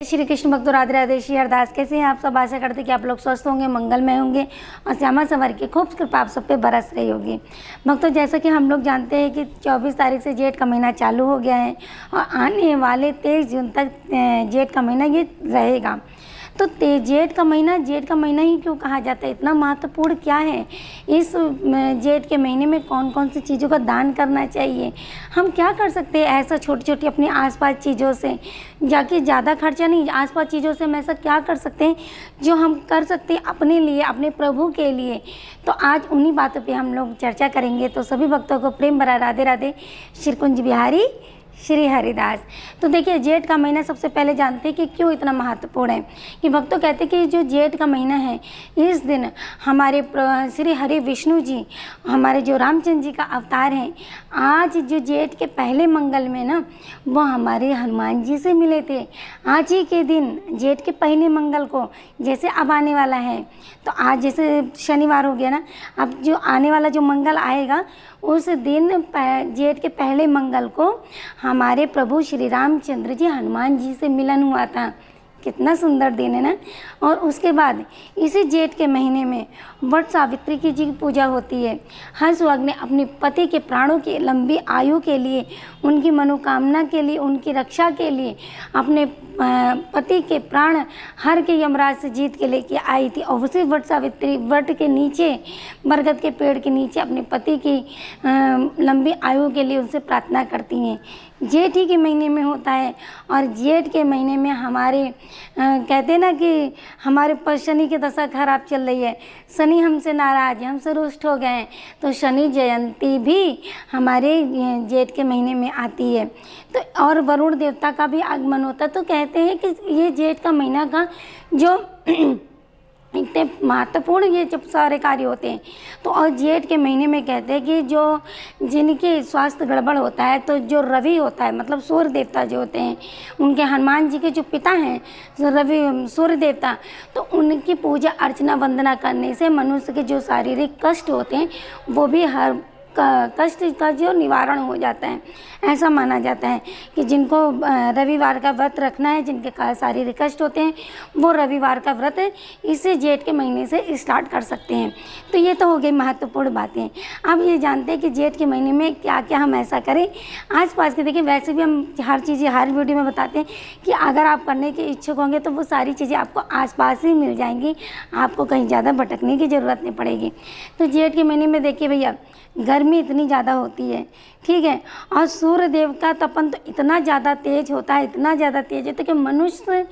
श्री कृष्ण भक्तों, राधे राधे। श्री हरदास। कैसे हैं आप सब? आशा करते हैं कि आप लोग स्वस्थ होंगे, मंगलमय होंगे और श्यामा संवर की खूब कृपा आप सब पे बरस रही होगी। भक्तों, जैसा कि हम लोग जानते हैं कि 24 तारीख से जेठ का महीना चालू हो गया है और आने वाले 23 जून तक जेठ का महीना ये रहेगा। तो जेठ का महीना ही क्यों कहा जाता है? इतना महत्वपूर्ण क्या है? इस जेठ के महीने में कौन कौन सी चीज़ों का दान करना चाहिए? हम क्या कर सकते हैं ऐसा छोटी छोटी अपनी आसपास चीज़ों से, जाके ज़्यादा खर्चा नहीं, आसपास चीज़ों से हम ऐसा क्या कर सकते हैं जो हम कर सकते हैं अपने लिए, अपने प्रभु के लिए? तो आज उन्हीं बातों पे हम लोग चर्चा करेंगे। तो सभी भक्तों को प्रेम भरा राधे राधे। श्री कुंज बिहारी श्री हरिदास। तो देखिए, जेठ का महीना सबसे पहले जानते हैं कि क्यों इतना महत्वपूर्ण है। कि भक्तों कहते हैं कि जो जेठ का महीना है, इस दिन हमारे श्री हरि विष्णु जी, हमारे जो रामचंद्र जी का अवतार हैं, आज जो जेठ के पहले मंगल में ना, वो हमारे हनुमान जी से मिले थे। आज ही के दिन जेठ के पहले मंगल को, जैसे अब आने वाला है, तो आज जैसे शनिवार हो गया ना, अब जो आने वाला जो मंगल आएगा, उस दिन जेठ के पहले मंगल को हमारे प्रभु श्री रामचंद्र जी हनुमान जी से मिलन हुआ था। कितना सुंदर दिन है ना। और उसके बाद इसी जेठ के महीने में वट सावित्री की जी की पूजा होती है। हर सुहाग ने अपने पति के प्राणों की लंबी आयु के लिए, उनकी मनोकामना के लिए, उनकी रक्षा के लिए अपने पति के प्राण हर के यमराज से जीत के लेके आई थी। और उसी वट सावित्री वट के नीचे, बरगद के पेड़ के नीचे अपने पति की लंबी आयु के लिए उनसे प्रार्थना करती हैं। जेठ ही के महीने में होता है। और जेठ के महीने में हमारे कहते हैं ना कि हमारे पर शनि की दशा खराब चल रही है, शनि हमसे नाराज है, हमसे रुष्ट हो गए हैं। तो शनि जयंती भी हमारे जेठ के महीने में आती है। तो और वरुण देवता का भी आगमन होता है। तो कहते हैं कि ये जेठ का महीना का जो इतने महत्वपूर्ण ये जब सारे कार्य होते हैं, तो और जेठ के महीने में कहते हैं कि जो जिनके स्वास्थ्य गड़बड़ होता है, तो जो रवि होता है, मतलब सूर्य देवता जो होते हैं, उनके हनुमान जी के जो पिता हैं रवि सूर्य देवता, तो उनकी पूजा अर्चना वंदना करने से मनुष्य के जो शारीरिक कष्ट होते हैं, वो भी हर कष्ट का जो निवारण हो जाता है। ऐसा माना जाता है कि जिनको रविवार का व्रत रखना है, जिनके शारीरिक कष्ट होते हैं, वो रविवार का व्रत इसे जेठ के महीने से स्टार्ट कर सकते हैं। तो ये तो हो गई महत्वपूर्ण बातें। अब ये जानते हैं कि जेठ के महीने में क्या क्या हम ऐसा करें आसपास के। देखिए, वैसे भी हम हर चीज़ें हर वीडियो में बताते हैं कि अगर आप करने के इच्छुक होंगे तो वो सारी चीज़ें आपको आसपास ही मिल जाएंगी, आपको कहीं ज़्यादा भटकने की ज़रूरत नहीं पड़ेगी। तो जेठ के महीने में देखिए भैया, गर्मी इतनी ज़्यादा होती है, ठीक है, और सूर्य देव का तपन तो इतना ज़्यादा तेज होता है, इतना ज़्यादा तेज होता है कि मनुष्य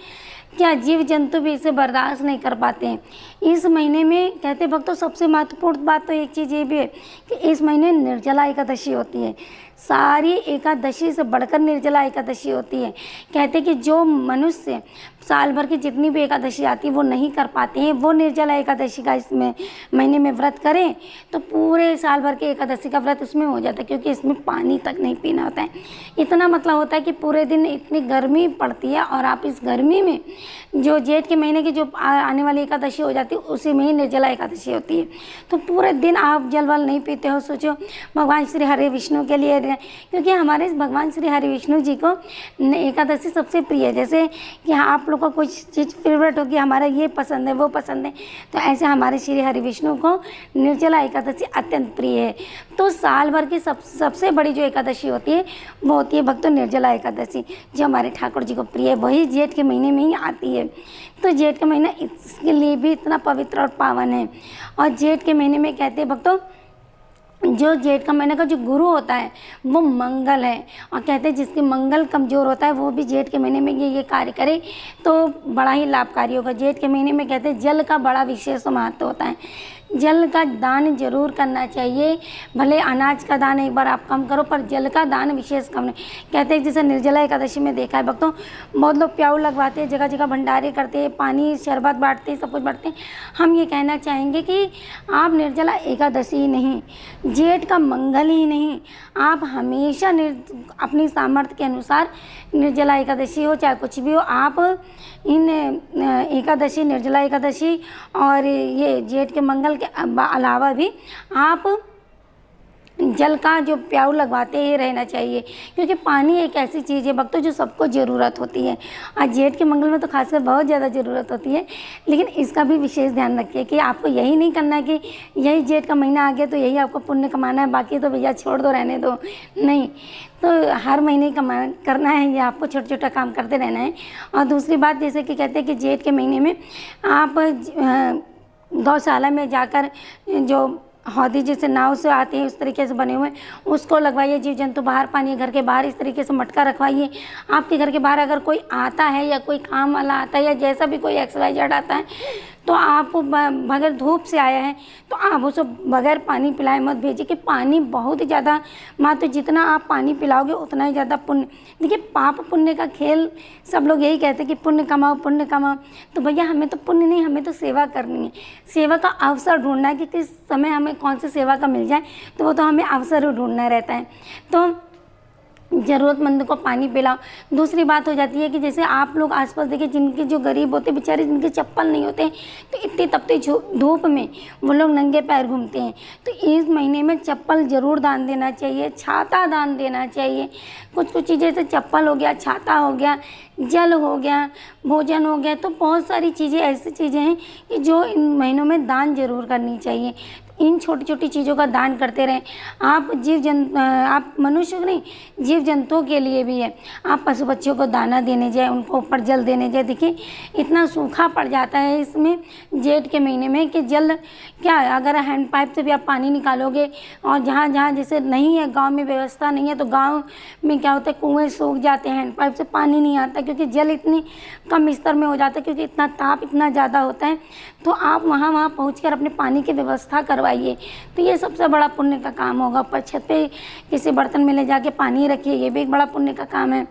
क्या जीव जंतु भी इसे बर्दाश्त नहीं कर पाते हैं। इस महीने में कहते भक्तों, सबसे महत्वपूर्ण बात तो एक चीज़ ये भी है कि इस महीने निर्जला एकादशी होती है। सारी एकादशी से बढ़कर निर्जला एकादशी होती है। कहते कि जो मनुष्य साल भर की जितनी भी एकादशी आती है वो नहीं कर पाते हैं, वो निर्जला एकादशी का इसमें महीने में व्रत करें तो पूरे साल भर के एकादशी का व्रत उसमें हो जाता है, क्योंकि इसमें पानी तक नहीं पीना होता है। इतना मतलब होता है कि पूरे दिन इतनी गर्मी पड़ती है, और आप इस गर्मी में जो जेठ के महीने की जो आने वाली एकादशी हो जाती है, उसी में ही निर्जला एकादशी होती है। तो पूरे दिन आप जल वल नहीं पीते हो। सोचो, भगवान श्री हरि विष्णु के लिए, क्योंकि हमारे भगवान श्री हरि विष्णु जी को एकादशी सबसे प्रिय है। जैसे कि आप लोग को कुछ चीज़ फेवरेट होगी, हमारा ये पसंद है वो पसंद है, तो ऐसे हमारे श्री हरि विष्णु को निर्जला एकादशी अत्यंत प्रिय है। तो साल भर की सबसे बड़ी जो एकादशी होती है वो होती है भक्तों निर्जला एकादशी, जो हमारे ठाकुर जी को प्रिय है, वही जेठ के महीने में ही आती है। तो जेठ का महीना इसके लिए भी इतना पवित्र और पावन है। और जेठ के महीने में कहते हैं भक्तों, जो जेठ का महीने का जो गुरु होता है वो मंगल है। और कहते हैं जिसकी मंगल कमज़ोर होता है वो भी जेठ के महीने में ये कार्य करे तो बड़ा ही लाभकारी होगा। जेठ के महीने में कहते हैं जल का बड़ा विशेष महत्व होता है। जल का दान जरूर करना चाहिए। भले अनाज का दान एक बार आप कम करो, पर जल का दान विशेष कम नहीं। कहते हैं जैसे निर्जला एकादशी में देखा है भक्तों, बहुत लोग प्याऊ लगवाते हैं, जगह जगह भंडारे करते हैं, पानी शरबत बांटते हैं, सब कुछ बांटते हैं। हम ये कहना चाहेंगे कि आप निर्जला एकादशी ही नहीं, जेठ का मंगल ही नहीं, आप हमेशा अपनी सामर्थ्य के अनुसार निर्जला एकादशी हो चाहे कुछ भी हो, आप इन एकादशी, निर्जला एकादशी और ये जेठ के मंगल के अलावा भी आप जल का जो प्याऊ लगवाते ही रहना चाहिए, क्योंकि पानी एक ऐसी चीज़ है भक्तों जो सबको ज़रूरत होती है। आज जेठ के मंगल में तो खासकर बहुत ज़्यादा ज़रूरत होती है, लेकिन इसका भी विशेष ध्यान रखिए कि आपको यही नहीं करना है कि यही जेठ का महीना आ गया तो यही आपको पुण्य कमाना है, बाकी तो भैया छोड़ दो, रहने दो, नहीं। तो हर महीने करना है, ये आपको छोटा छोटा काम करते रहना है। और दूसरी बात, जैसे कि कहते हैं कि जेठ के महीने में आप गौशाला में जाकर जो हौदी जैसे नाव से आते हैं उस तरीके से बने हुए उसको लगवाइए। जीव जंतु बाहर पानी घर के बाहर इस तरीके से मटका रखवाइए। आपके घर के बाहर अगर कोई आता है या कोई काम वाला आता है या जैसा भी कोई XYZ आता है तो आप बगैर धूप से आया है तो आप उसको बगैर पानी पिलाए मत भेजिए, कि पानी बहुत ही ज़्यादा तो जितना आप पानी पिलाओगे उतना ही ज़्यादा पुण्य। देखिए पाप पुण्य का खेल, सब लोग यही कहते हैं कि पुण्य कमाओ पुण्य कमाओ, तो भैया हमें तो पुण्य नहीं, हमें तो सेवा करनी है। सेवा का अवसर ढूंढना है कि किस समय हमें कौन सी सेवा का मिल जाए, तो वो तो हमें अवसर ढूंढना रहता है। तो ज़रूरतमंद को पानी पिलाओ। दूसरी बात हो जाती है कि जैसे आप लोग आसपास देखिए जिनके जो गरीब होते बेचारे, जिनके चप्पल नहीं होते तो इतनी तपती धूप में वो लोग नंगे पैर घूमते हैं, तो इस महीने में चप्पल ज़रूर दान देना चाहिए, छाता दान देना चाहिए। कुछ कुछ चीज़ें जैसे चप्पल हो गया, छाता हो गया, जल हो गया, भोजन हो गया, तो बहुत सारी चीज़ें ऐसी चीज़ें हैं कि जो इन महीनों में दान जरूर करनी चाहिए। इन छोटी छोटी चीज़ों का दान करते रहें। आप मनुष्य नहीं, जीव जंतुओं के लिए भी है। आप पशु पक्षियों को दाना देने जाए, उनको ऊपर जल देने जाए। देखिए इतना सूखा पड़ जाता है इसमें जेठ के महीने में कि जल क्या, अगर हैंड पाइप से भी आप पानी निकालोगे और जहाँ जहाँ जैसे नहीं है, गांव में व्यवस्था नहीं है, तो गांव में क्या होता है कुएँ सूख जाते हैं, हैंड पाइप से पानी नहीं आता क्योंकि जल इतनी कम स्तर में हो जाता है, क्योंकि इतना ताप इतना ज़्यादा होता है। तो आप वहाँ पहुँचकर अपने पानी की व्यवस्था करवाइए, तो ये सबसे बड़ा पुण्य का काम होगा। पर छत पे किसी बर्तन में ले जाके पानी रखिए, ये भी एक बड़ा पुण्य का काम है।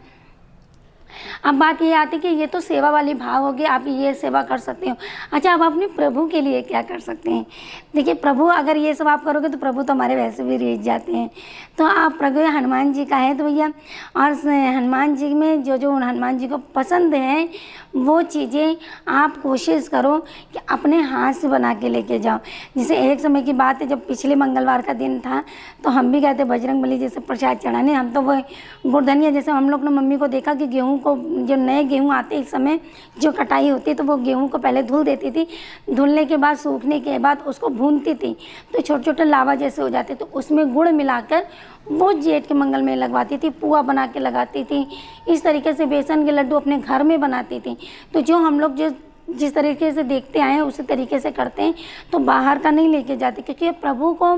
अब बात ये आती है कि ये तो सेवा वाली भाव होगी, आप ये सेवा कर सकते हो। अच्छा, अब अपने प्रभु के लिए क्या कर सकते हैं? देखिए प्रभु, अगर ये सब आप करोगे तो प्रभु तो हमारे वैसे भी रीझ जाते हैं। तो आप प्रभु हनुमान जी का है तो भैया, और हनुमान जी में जो हनुमान जी को पसंद है वो चीज़ें आप कोशिश करो कि अपने हाथ से बना के लेके जाओ। जैसे एक समय की बात है, जब पिछले मंगलवार का दिन था तो हम भी गए थे बजरंगबली जैसे प्रसाद चढ़ाने। हम तो वो गुड़धनिया, जैसे हम लोग ने मम्मी को देखा कि गेहूँ को, जो नए गेहूँ आते इस समय जो कटाई होती है, तो वो गेहूँ को पहले धुल देती थी, धुलने के बाद सूखने के बाद उसको भूनती थी तो छोटे छोटे लावा जैसे हो जाते, तो उसमें गुड़ मिलाकर वो जेठ के मंगल में लगवाती थी, पुआ बना के लगाती थी। इस तरीके से बेसन के लड्डू अपने घर में बनाती थी। तो जो हम लोग जिस तरीके से देखते आए हैं उसी तरीके से करते हैं, तो बाहर का नहीं लेके जाते, क्योंकि प्रभु को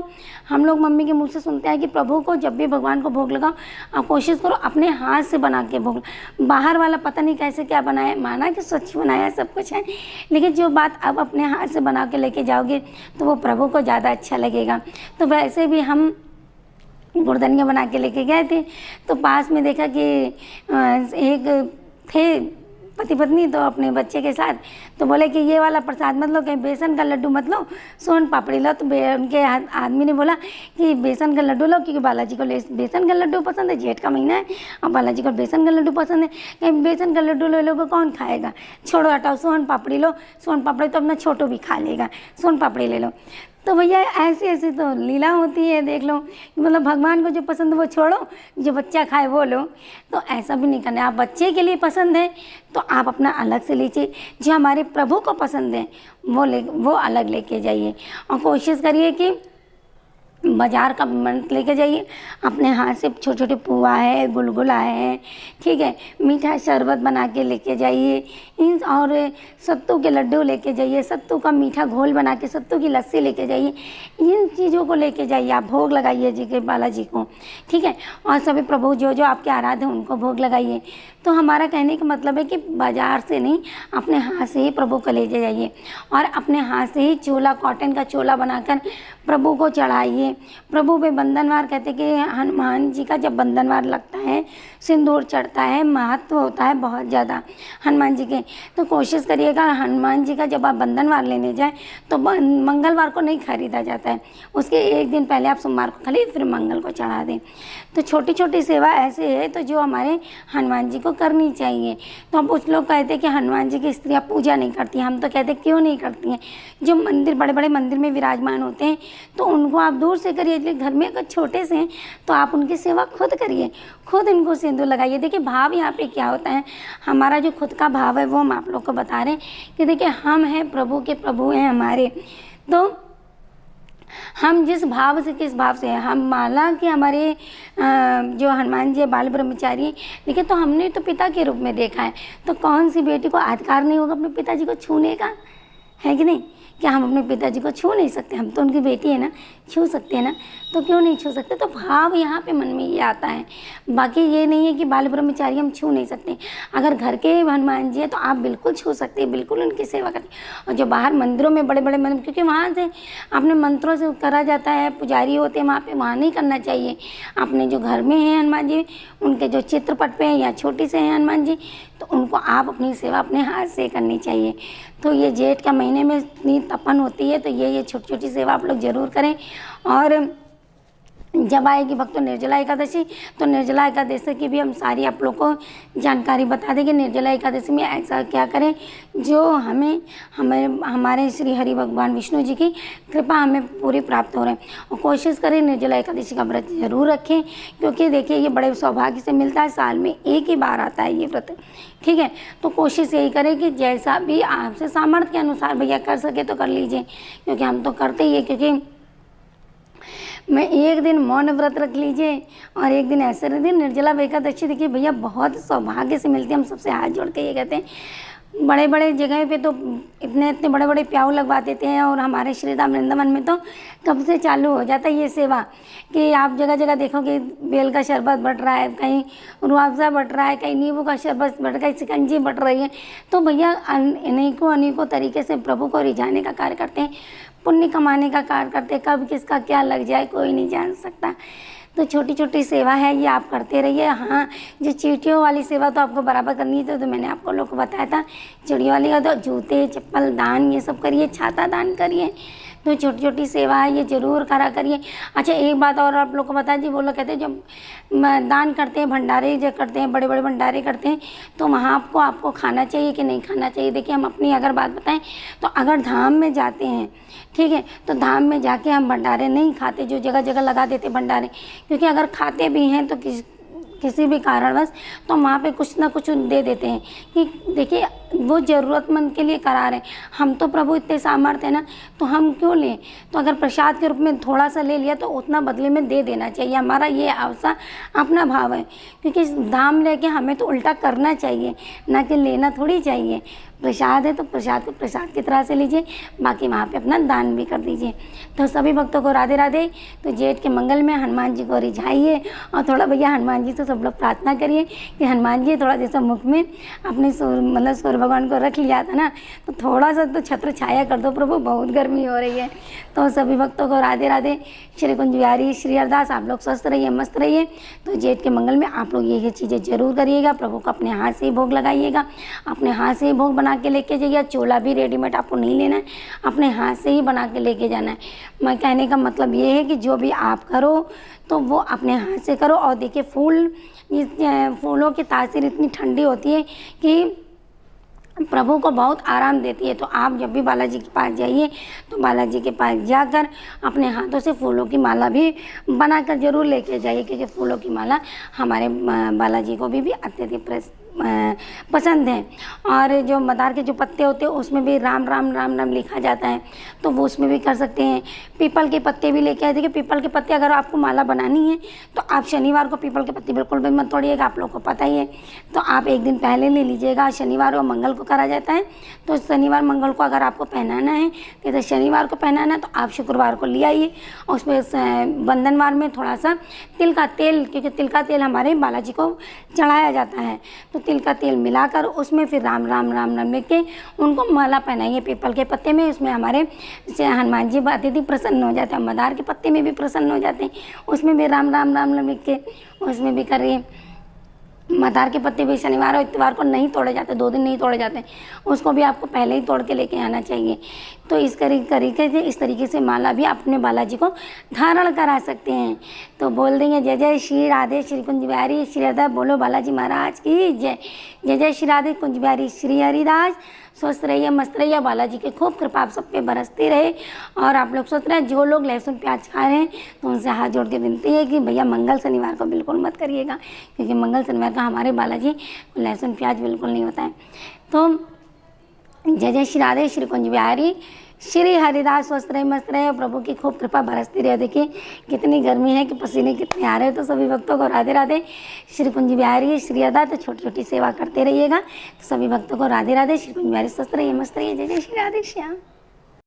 हम लोग मम्मी के मुँह से सुनते हैं कि प्रभु को जब भी भगवान को भोग लगाओ आप कोशिश करो अपने हाथ से बना के भोग। बाहर वाला पता नहीं कैसे क्या बनाया, माना कि स्वच्छ बनाया सब कुछ है, लेकिन जो बात अब अपने हाथ से बना के लेके जाओगे तो वो प्रभु को ज़्यादा अच्छा लगेगा। तो वैसे भी हम गुड़धनिया बना के लेके गए थे, तो पास में देखा कि एक थे पति पत्नी, तो अपने बच्चे के साथ, तो बोले कि ये वाला प्रसाद मत लो, कहीं बेसन का लड्डू मत लो, सोन पापड़ी लो। तो उनके आदमी ने बोला कि बेसन का लड्डू लो, क्योंकि बालाजी को बेसन का लड्डू पसंद है, जेठ का महीना है और बालाजी को बेसन का लड्डू पसंद है। कहीं बेसन का लड्डू ले लोगे कौन खाएगा, छोड़ो हटाओ, सोन पापड़ी लो। सोन पापड़ी तो अपना छोटो भी खा लेगा, सोन पापड़ी ले लो। तो भैया ऐसी ऐसी तो लीला होती है, देख लो, मतलब भगवान को जो पसंद है वो छोड़ो, जो बच्चा खाए वो लो। तो ऐसा भी नहीं करना है। आप बच्चे के लिए पसंद है तो आप अपना अलग से लीजिए, जो हमारे प्रभु को पसंद है वो अलग लेके जाइए। और कोशिश करिए कि बाज़ार का मत लेके जाइए, अपने हाथ से छोटे छोटे पुआ है, गुलगुला है, ठीक है, मीठा शरबत बना के लेके जाइए, और सत्तू के लड्डू लेके जाइए, सत्तू का मीठा घोल बना के, सत्तू की लस्सी लेके जाइए। इन चीज़ों को लेके जाइए, आप भोग लगाइए जी के बालाजी को, ठीक है। और सभी प्रभु जो आपके आराध्य हैं उनको भोग लगाइए। तो हमारा कहने का मतलब है कि बाज़ार से नहीं, अपने हाथ से ही प्रभु को ले जाइए और अपने हाथ से ही चोला, कॉटन का चोला बनाकर प्रभु को चढ़ाइए। प्रभु पे बंधनवार कहते कि हनुमान जी का जब बंधनवार लगता है सिंदूर चढ़ता है, महत्व होता है बहुत ज़्यादा हनुमान जी के। तो कोशिश करिएगा हनुमान जी का जब आप बंधनवार लेने जाएं तो मंगलवार को नहीं खरीदा जाता है, उसके एक दिन पहले आप सोमवार को खरीद फिर मंगल को चढ़ा दें। तो छोटी छोटी सेवा ऐसे है तो जो हमारे हनुमान जी को करनी चाहिए। तो हम कुछ लोग कहते हैं कि हनुमान जी की स्त्रियाँ पूजा नहीं करती, हम तो कहते हैं क्यों नहीं करती हैं। जो मंदिर बड़े बड़े मंदिर में विराजमान होते हैं तो उनको आप दूर से करिए, इसलिए घर में अगर छोटे से हैं तो आप उनकी सेवा खुद करिए, खुद इनको सिंदूर लगाइए। देखिए भाव यहाँ पे क्या होता है, हमारा जो खुद का भाव है वो हम आप लोग को बता रहे हैं कि देखिए हम हैं प्रभु के प्रभु हैं हमारे। तो हम जिस भाव से किस भाव से है, हम माला कि हमारे जो हनुमान जी बाल ब्रह्मचारी, देखिए तो हमने तो पिता के रूप में देखा है, तो कौन सी बेटी को अधिकार नहीं होगा अपने पिताजी को छूने का, है कि नहीं। क्या हम अपने पिताजी को छू नहीं सकते, हम तो उनकी बेटी है ना, छू सकते हैं ना, तो क्यों नहीं छू सकते। तो भाव यहाँ पे मन में ये आता है, बाकी ये नहीं है कि बाल ब्रह्मचारी हम छू नहीं सकते। अगर घर के हनुमान जी है तो आप बिल्कुल छू सकते हैं, बिल्कुल उनकी सेवा करते। और जो बाहर मंदिरों में बड़े बड़े मंदिर, क्योंकि वहाँ से अपने मंत्रों से करा जाता है, पुजारी होते हैं वहाँ पे, वहाँ नहीं करना चाहिए। अपने जो घर में हैं हनुमान जी, उनके जो चित्रपट पे हैं या छोटी से हैं हनुमान जी, तो उनको आप अपनी सेवा अपने हाथ से करनी चाहिए। तो ये जेठ का महीने में इतनी तपन होती है, तो ये छोटी छोटी सेवा आप लोग ज़रूर करें। और जब आएगी भक्तों निर्जला एकादशी, तो निर्जला एकादशी की भी हम सारी आप लोग को जानकारी बता देंगे। निर्जला एकादशी में ऐसा क्या करें जो हमारे श्री हरि भगवान विष्णु जी की कृपा हमें पूरी प्राप्त हो रहे हैं। और कोशिश करें निर्जला एकादशी का व्रत जरूर रखें, क्योंकि देखिए ये बड़े सौभाग्य से मिलता है, साल में एक ही बार आता है ये व्रत, ठीक है। तो कोशिश यही करें कि जैसा भी आपसे सामर्थ्य के अनुसार भैया कर सके तो कर लीजिए, क्योंकि हम तो करते ही है। क्योंकि मैं एक दिन मौन व्रत रख लीजिए और एक दिन ऐसे दिन निर्जला एकादशी, देखिए भैया बहुत सौभाग्य से मिलती है। हम सबसे हाथ जोड़ के ये कहते हैं, बड़े बड़े जगह पे तो इतने बड़े बड़े प्याऊ लगवा देते हैं, और हमारे श्री राम वृंदावन में तो कब से चालू हो जाता है ये सेवा कि आप जगह जगह देखोगे बेल का शरबत बट रहा है, कहीं रुआवजा बट रहा है, कहीं नींबू का शरबत बट रहा है, शिकंजी बट रही है। तो भैया अनेकों तरीके से प्रभु को रिझाने का कार्य करते हैं, पुण्य कमाने का कार्य करते हैं। कब किसका क्या लग जाए कोई नहीं जान सकता। तो छोटी छोटी सेवा है ये आप करते रहिए। हाँ, जो चींटियों वाली सेवा तो आपको बराबर करनी है, तो मैंने आपको लोग को बताया था चिड़ियों वाली का, तो जूते चप्पल दान ये सब करिए, छाता दान करिए। तो छोटी छोटी सेवा है ये ज़रूर करा करिए। अच्छा एक बात और आप लोग को बता दी, वो लोग कहते हैं जब दान करते हैं, भंडारे जो करते हैं, बड़े बड़े भंडारे करते हैं, तो वहाँ आपको खाना चाहिए कि नहीं खाना चाहिए। देखिए हम अपनी अगर बात बताएं तो अगर धाम में जाते हैं, ठीक है, तो धाम में जाके हम भंडारे नहीं खाते, जो जगह जगह लगा देते भंडारे, क्योंकि अगर खाते भी हैं तो किसी भी कारणवश तो वहाँ पे कुछ ना कुछ दे देते हैं कि देखिए वो ज़रूरतमंद के लिए करा रहे हैं। हम तो प्रभु इतने सामर्थ्य है ना, तो हम क्यों लें। तो अगर प्रसाद के रूप में थोड़ा सा ले लिया तो उतना बदले में दे देना चाहिए। हमारा ये अवसर अपना भाव है, क्योंकि दाम लेके हमें तो उल्टा करना चाहिए, ना कि लेना थोड़ी चाहिए। प्रसाद है तो प्रसाद को प्रसाद की तरह से लीजिए, बाकी वहाँ पे अपना दान भी कर दीजिए। तो सभी भक्तों को राधे राधे। तो जेठ के मंगल में हनुमान जी को रिझाइए, और थोड़ा भैया हनुमान जी से सब लोग प्रार्थना करिए कि हनुमान जी थोड़ा जैसा मुख में अपने सूर्य भगवान को रख लिया था ना, तो थोड़ा सा तो छत्र छाया कर दो प्रभु, बहुत गर्मी हो रही है। तो सभी भक्तों को राधे राधे। श्री कुंज बिहारी श्री अरदास, आप लोग स्वस्थ रहिए, मस्त रहिए। तो जेठ के मंगल में आप लोग ये चीज़ें जरूर करिएगा। प्रभु को अपने हाथ से ही भोग लगाइएगा, अपने हाथ से ही भोग बना के लेके जाइए। चोला भी रेडीमेड आपको नहीं लेना है, अपने हाथ से ही बना के लेके जाना है। मैं कहने का मतलब ये है कि जो भी आप करो तो वो अपने हाथ से करो। और देखिए फूलों की तासीर इतनी ठंडी होती है कि प्रभु को बहुत आराम देती है। तो आप जब भी बालाजी के पास जाइए तो बालाजी के पास जाकर अपने हाथों से फूलों की माला भी बनाकर जरूर लेके जाइए, क्योंकि फूलों की माला हमारे बालाजी को भी अत्यधिक पसंद है। और जो मदार के जो पत्ते होते हैं उसमें भी राम राम राम राम लिखा जाता है, तो वो उसमें भी कर सकते हैं। पीपल के पत्ते भी लेके आए। देखिए पीपल के पत्ते अगर आपको माला बनानी है तो आप शनिवार को पीपल के पत्ते बिल्कुल भी मत तोड़िएगा, आप लोग को पता ही है। तो आप एक दिन पहले ले लीजिएगा। शनिवार और मंगल को करा जाता है, तो शनिवार मंगल को अगर आपको पहनाना है, जैसे शनिवार को पहनाना है तो आप शुक्रवार को ले आइए। और उसमें बंधनवार में थोड़ा सा तिल का तेल, क्योंकि तिल का तेल हमारे बालाजी को चढ़ाया जाता है, तो तिल का तेल मिलाकर उसमें फिर राम राम राम राम लिख के उनको माला पहनाइए पीपल के पत्ते में। उसमें हमारे हनुमान जी अत्यधिक प्रसन्न हो जाते हैं। मदार के पत्ते में भी प्रसन्न हो जाते हैं, उसमें भी राम राम राम राम लिख के उसमें भी करिए। मदार के पत्ते भी शनिवार और इतवार को नहीं तोड़े जाते, 2 दिन नहीं तोड़े जाते, उसको भी आपको पहले ही तोड़ के लेके आना चाहिए। तो इस तरीके से माला भी अपने बालाजी को धारण करा सकते हैं। तो बोल देंगे जय जय श्री राधे श्री कुंज बिहारी श्री हरिदास, बोलो बालाजी महाराज की जय। जय जय श्री राधे कुंज बिहारी श्री हरिदास। स्वस्थ रहिए, मस्त रहिए, बालाजी की खूब कृपा आप सब पे बरसती रहे। और आप लोग सोच रहे हैं जो लोग लहसुन प्याज खा रहे हैं तो उनसे हाथ जोड़ के विनती है कि भैया मंगल शनिवार को बिल्कुल मत करिएगा, क्योंकि मंगल शनिवार का हमारे बालाजी लहसुन प्याज बिल्कुल नहीं होता है। तो जय जय श्री राधे श्री कुंज बिहारी श्री हरिदास। स्वस्थ रहे, मस्त रहे और प्रभु की खूब कृपा बरसती रहे। देखिए कितनी गर्मी है कि पसीने कितने आ रहे हैं। तो सभी भक्तों को राधे राधे श्री कुंज बिहारी श्री हरिदास। तो छोटी छोटी सेवा करते रहिएगा। तो सभी भक्तों को राधे राधे श्री कुंज बिहारी। स्वस्थ रहिए, मस्त रहिए, जय जय श्री राधे श्याम।